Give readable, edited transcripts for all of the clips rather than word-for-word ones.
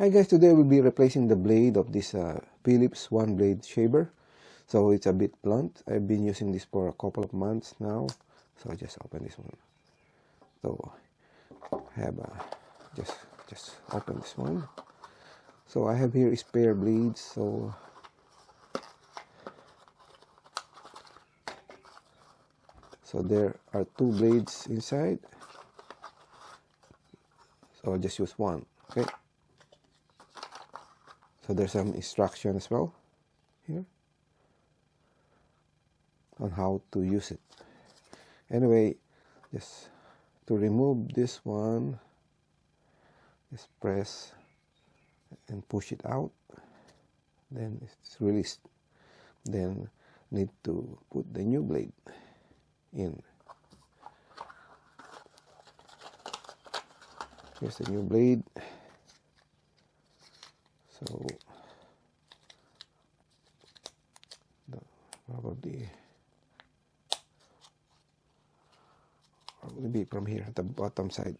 Hi guys, today we'll be replacing the blade of this Philips one blade shaver. So it's a bit blunt. I've been using this for a couple of months now. So I just open this one. So I have just open this one. So I have here spare blades. So there are two blades inside. So I'll just use one. Okay. So there's some instruction as well here on how to use it. Anyway, just to remove this one, just press and push it out. Then it's released. Then need to put the new blade in. Here's the new blade. So probably be from here at the bottom side.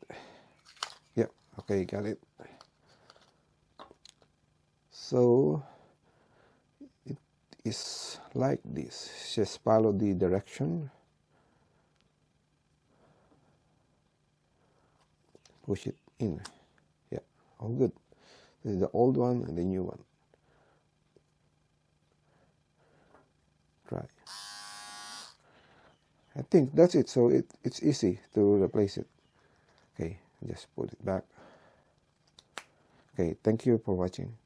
Yeah, okay, got it. So it is like this. Just follow the direction. Push it in. Yeah, all good. This is the old one and the new one. Try. I think that's it. So it's easy to replace it. Okay, just put it back. Okay, thank you for watching.